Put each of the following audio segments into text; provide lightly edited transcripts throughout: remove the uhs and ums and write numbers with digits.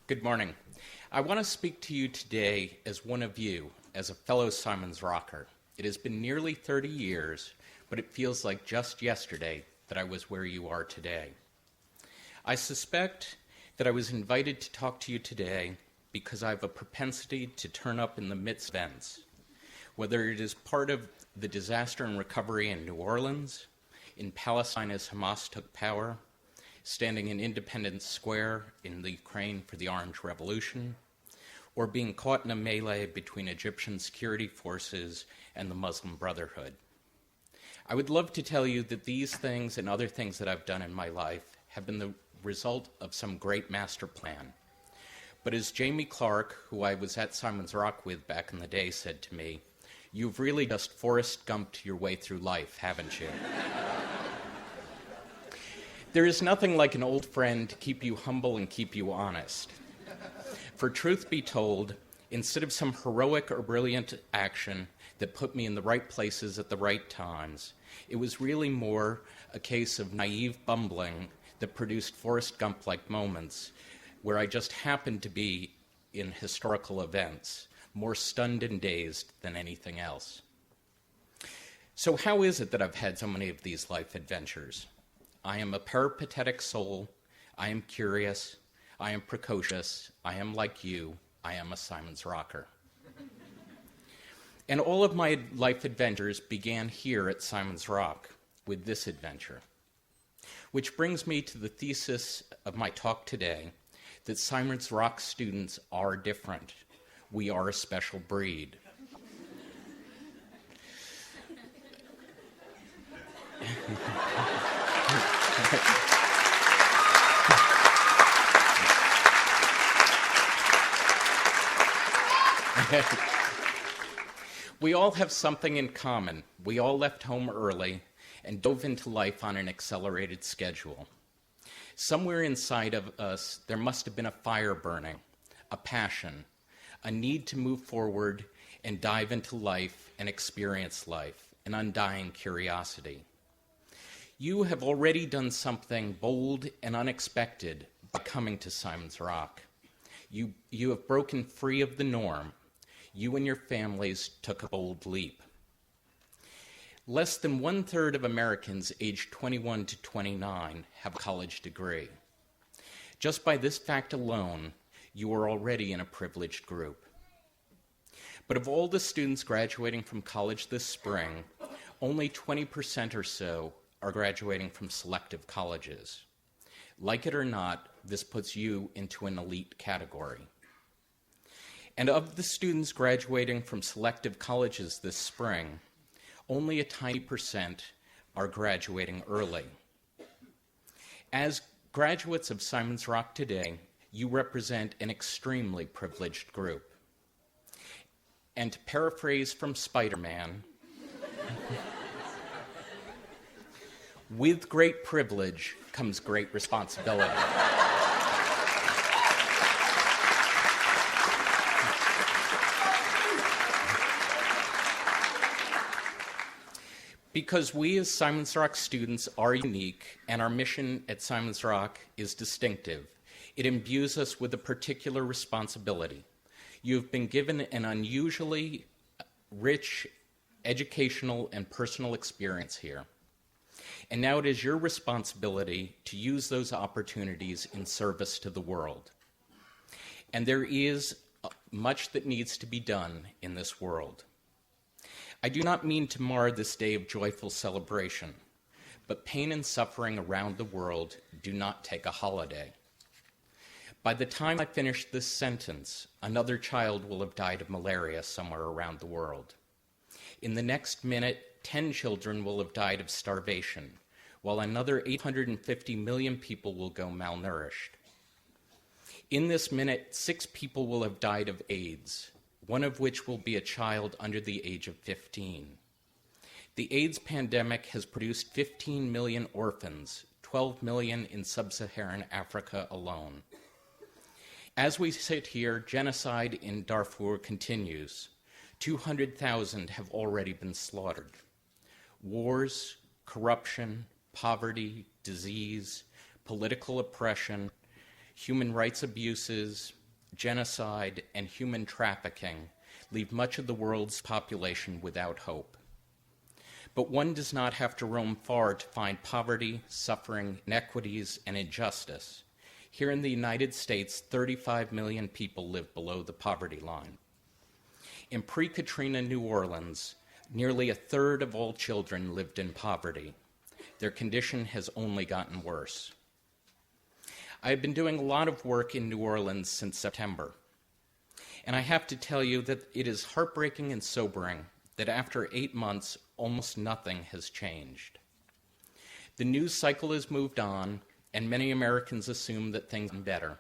Good morning. I want to speak to you today as one of you, as a fellow Simons Rocker. It has been nearly 30 years, but it feels like just yesterday that I was where you are today. I suspect that I was invited to talk to you today because I have a propensity to turn up in the midst of events, whether it is part of the disaster and recovery in New Orleans, in Palestine as Hamas took power, standing in Independence Square in the Ukraine for the Orange Revolution, or being caught in a melee between Egyptian security forces and the Muslim Brotherhood. I would love to tell you that these things and other things that I've done in my life have been the result of some great master plan. But as Jamie Clark, who I was at Simons Rock with back in the day, said to me, "You've really just Forrest Gumped your way through life, haven't you?" There is nothing like an old friend to keep you humble and keep you honest. For truth be told, instead of some heroic or brilliant action that put me in the right places at the right times, it was really more a case of naive bumbling that produced Forrest Gump-like moments where I just happened to be in historical events, more stunned and dazed than anything else. So how is it that I've had so many of these life adventures? I am a peripatetic soul, I am curious, I am precocious, I am like you, I am a Simons Rocker. And all of my life adventures began here at Simons Rock with this adventure. Which brings me to the thesis of my talk today, that Simons Rock students are different. We are a special breed. We all have something in common. We all left home early and dove into life on an accelerated schedule. Somewhere inside of us, there must have been a fire burning, a passion, a need to move forward and dive into life and experience life, an undying curiosity. You have already done something bold and unexpected by coming to Simons Rock. You have broken free of the norm. You and your families took a bold leap. Less than 1/3 of Americans aged 21 to 29 have a college degree. Just by this fact alone, you are already in a privileged group. But of all the students graduating from college this spring, only 20% or so are graduating from selective colleges. Like it or not, this puts you into an elite category. And of the students graduating from selective colleges this spring, only a tiny percent are graduating early. As graduates of Simons Rock today, you represent an extremely privileged group. And to paraphrase from Spider-Man, with great privilege comes great responsibility. Because we as Simons Rock students are unique and our mission at Simons Rock is distinctive, it imbues us with a particular responsibility. You've been given an unusually rich educational and personal experience here. And now it is your responsibility to use those opportunities in service to the world. And there is much that needs to be done in this world. I do not mean to mar this day of joyful celebration, but pain and suffering around the world do not take a holiday. By the time I finish this sentence, another child will have died of malaria somewhere around the world. In the next minute, 10 children will have died of starvation, while another 850 million people will go malnourished. In this minute, 6 people will have died of AIDS, one of which will be a child under the age of 15. The AIDS pandemic has produced 15 million orphans, 12 million in sub-Saharan Africa alone. As we sit here, genocide in Darfur continues. 200,000 have already been slaughtered. Wars, corruption, poverty, disease, political oppression, Human rights abuses, genocide, and human trafficking leave much of the world's population without hope. But one does not have to roam far to find poverty, suffering, inequities, and injustice. Here in the United States, 35 million people live below the poverty line. In pre-Katrina New Orleans, nearly a third of all children lived in poverty. Their condition has only gotten worse. I have been doing a lot of work in New Orleans since September, and I have to tell you that it is heartbreaking and sobering that after 8 months, almost nothing has changed. The news cycle has moved on, and many Americans assume that things are better.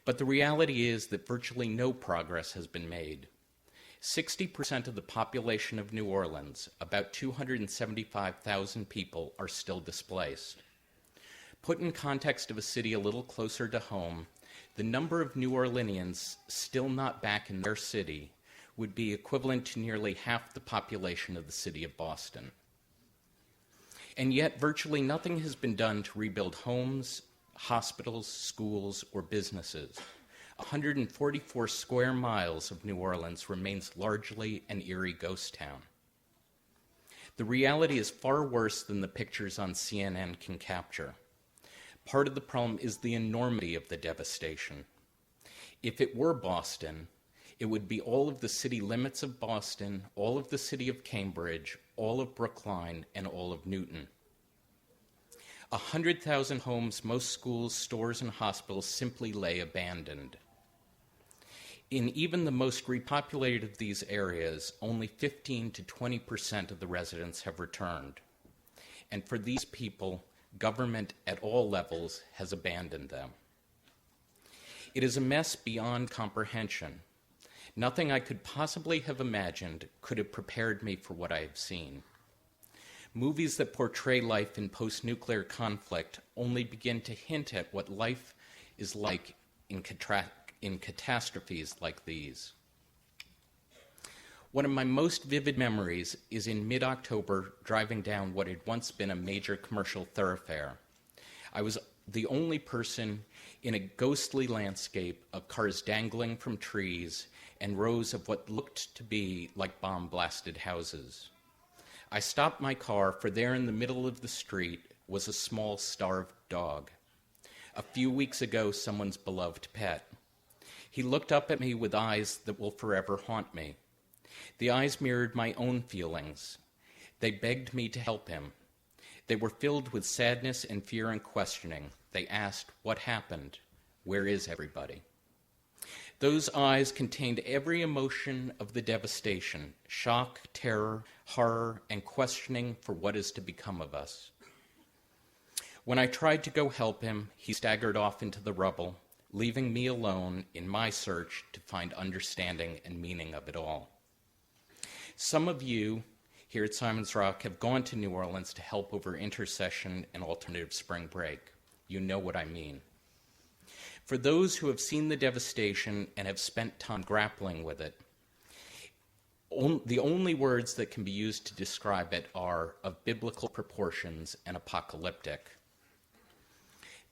But the reality is that virtually no progress has been made. 60% of the population of New Orleans, about 275,000 people, are still displaced. Put in context of a city a little closer to home, the number of New Orleanians still not back in their city would be equivalent to nearly half the population of the city of Boston. And yet, virtually nothing has been done to rebuild homes, hospitals, schools, or businesses. 144 square miles of New Orleans remains largely an eerie ghost town. The reality is far worse than the pictures on CNN can capture. Part of the problem is the enormity of the devastation. If it were Boston, it would be all of the city limits of Boston, all of the city of Cambridge, all of Brookline, and all of Newton. 100,000 homes, most schools, stores, and hospitals simply lay abandoned. In even the most repopulated of these areas, only 15 to 20% of the residents have returned. And for these people, government at all levels has abandoned them. It is a mess beyond comprehension. Nothing I could possibly have imagined could have prepared me for what I have seen. Movies that portray life in post-nuclear conflict only begin to hint at what life is like in catastrophes like these. One of my most vivid memories is in mid-October driving down what had once been a major commercial thoroughfare. I was the only person in a ghostly landscape of cars dangling from trees and rows of what looked to be like bomb-blasted houses. I stopped my car, for there in the middle of the street was a small starved dog. A few weeks ago, someone's beloved pet. He looked up at me with eyes that will forever haunt me. The eyes mirrored my own feelings. They begged me to help him. They were filled with sadness and fear and questioning. They asked, "What happened? Where is everybody?" Those eyes contained every emotion of the devastation: shock, terror, horror, and questioning for what is to become of us. When I tried to go help him, he staggered off into the rubble, leaving me alone in my search to find understanding and meaning of it all. Some of you here at Simon's Rock have gone to New Orleans to help over intercession and alternative spring break. You know what I mean. For those who have seen the devastation and have spent time grappling with it, the only words that can be used to describe it are of biblical proportions and apocalyptic.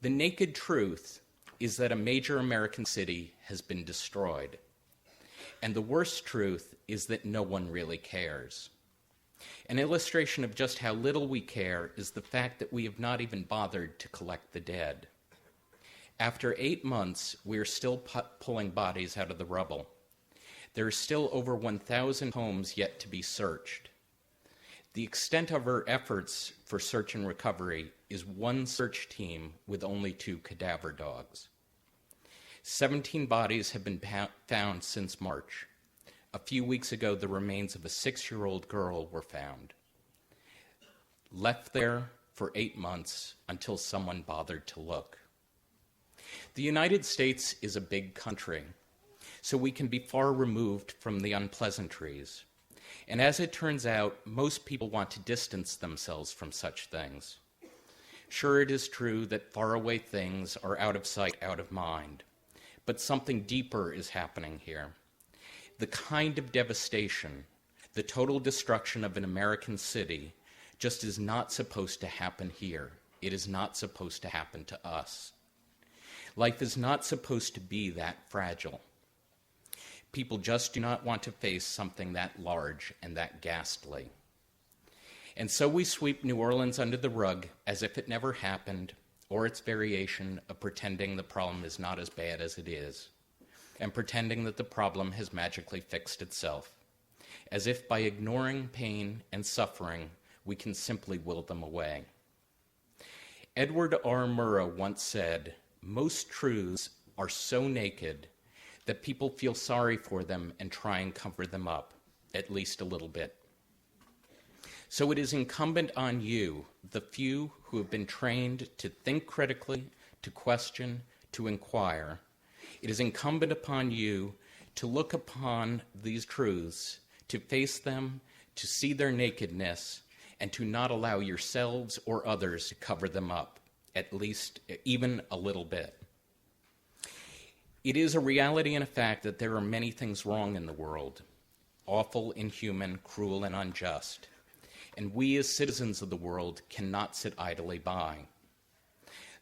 The naked truth is that a major American city has been destroyed. And the worst truth is that no one really cares. An illustration of just how little we care is the fact that we have not even bothered to collect the dead. After 8 months, we are still pulling bodies out of the rubble. There are still over 1,000 homes yet to be searched. The extent of our efforts for search and recovery is one search team with only 2 cadaver dogs. 17 bodies have been found since March. A few weeks ago, the remains of a 6-year-old girl were found. Left there for 8 months until someone bothered to look. The United States is a big country, so we can be far removed from the unpleasantries. And as it turns out, most people want to distance themselves from such things. Sure, it is true that faraway things are out of sight, out of mind, but something deeper is happening here. The kind of devastation, the total destruction of an American city, just is not supposed to happen here. It is not supposed to happen to us. Life is not supposed to be that fragile. People just do not want to face something that large and that ghastly. And so we sweep New Orleans under the rug as if it never happened, or its variation of pretending the problem is not as bad as it is, and pretending that the problem has magically fixed itself, as if by ignoring pain and suffering, we can simply will them away. Edward R. Murrow once said, "Most truths are so naked that people feel sorry for them and try and cover them up, at least a little bit." So it is incumbent on you, the few who have been trained to think critically, to question, to inquire. It is incumbent upon you to look upon these truths, to face them, to see their nakedness, and to not allow yourselves or others to cover them up, at least even a little bit. It is a reality and a fact that there are many things wrong in the world, awful, inhuman, cruel, and unjust. And we as citizens of the world cannot sit idly by.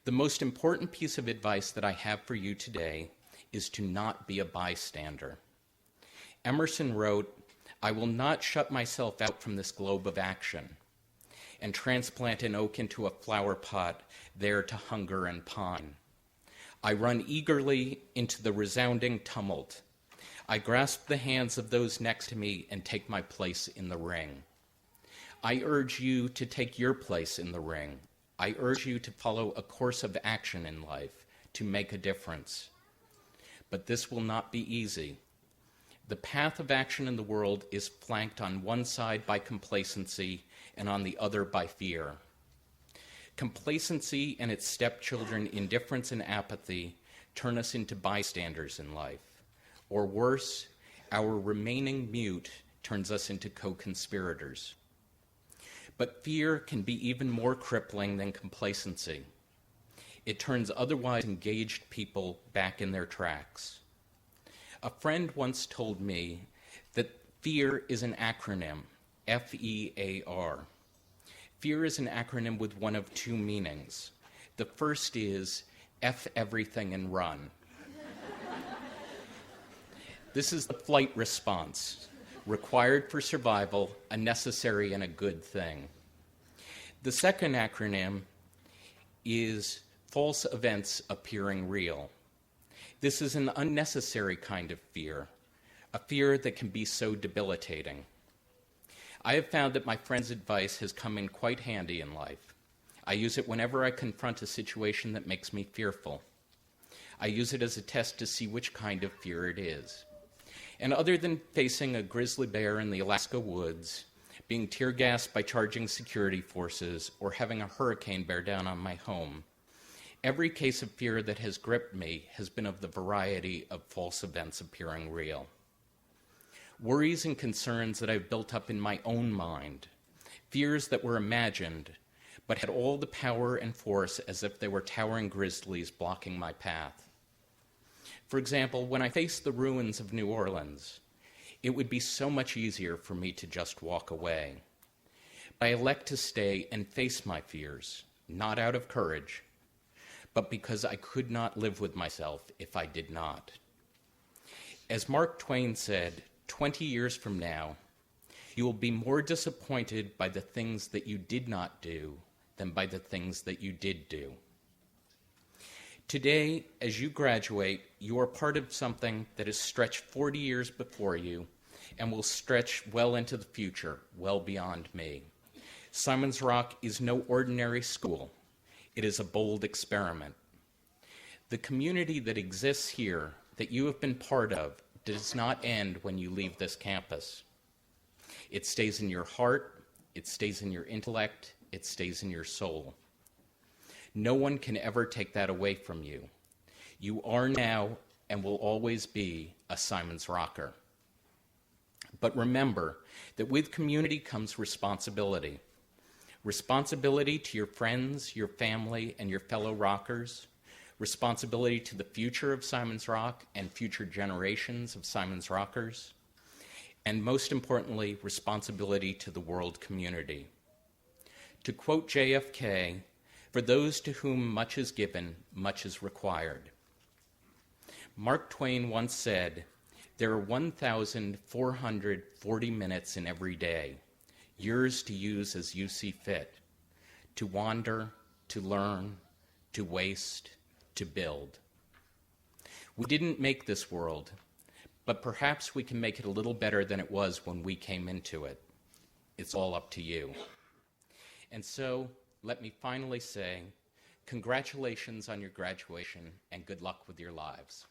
The most important piece of advice that I have for you today is to not be a bystander. Emerson wrote, "I will not shut myself out from this globe of action and transplant an oak into a flower pot there to hunger and pine. I run eagerly into the resounding tumult. I grasp the hands of those next to me and take my place in the ring. I urge you to take your place in the ring. I urge you to follow a course of action in life, to make a difference. But this will not be easy. The path of action in the world is flanked on one side by complacency and on the other by fear. Complacency and its stepchildren, indifference and apathy, turn us into bystanders in life. Or worse, our remaining mute turns us into co-conspirators. But fear can be even more crippling than complacency. It turns otherwise engaged people back in their tracks. A friend once told me that fear is an acronym, F-E-A-R. Fear is an acronym with one of two meanings. The first is F everything and run. This is the flight response, required for survival, a necessary and a good thing. The second acronym is false events appearing real. This is an unnecessary kind of fear, a fear that can be so debilitating. I have found that my friend's advice has come in quite handy in life. I use it whenever I confront a situation that makes me fearful. I use it as a test to see which kind of fear it is. And other than facing a grizzly bear in the Alaska woods, being tear-gassed by charging security forces, or having a hurricane bear down on my home, every case of fear that has gripped me has been of the variety of false events appearing real. Worries and concerns that I've built up in my own mind, fears that were imagined, but had all the power and force as if they were towering grizzlies blocking my path. For example, when I faced the ruins of New Orleans, it would be so much easier for me to just walk away. But I elect to stay and face my fears, not out of courage, but because I could not live with myself if I did not. As Mark Twain said, 20 years from now, you will be more disappointed by the things that you did not do than by the things that you did do. Today, as you graduate, you are part of something that has stretched 40 years before you and will stretch well into the future, well beyond me. Simon's Rock is no ordinary school. It is a bold experiment. The community that exists here, that you have been part of, does not end when you leave this campus. It stays in your heart, it stays in your intellect, it stays in your soul. No one can ever take that away from you. You are now and will always be a Simon's Rocker. But remember that with community comes responsibility. Responsibility to your friends, your family, and your fellow rockers. Responsibility to the future of Simon's Rock and future generations of Simon's Rockers. And most importantly, responsibility to the world community. To quote JFK, "For those to whom much is given, much is required." Mark Twain once said, "There are 1,440 minutes in every day, yours to use as you see fit, to wander, to learn, to waste, to build." We didn't make this world, but perhaps we can make it a little better than it was when we came into it. It's all up to you. And so, let me finally say, congratulations on your graduation and good luck with your lives.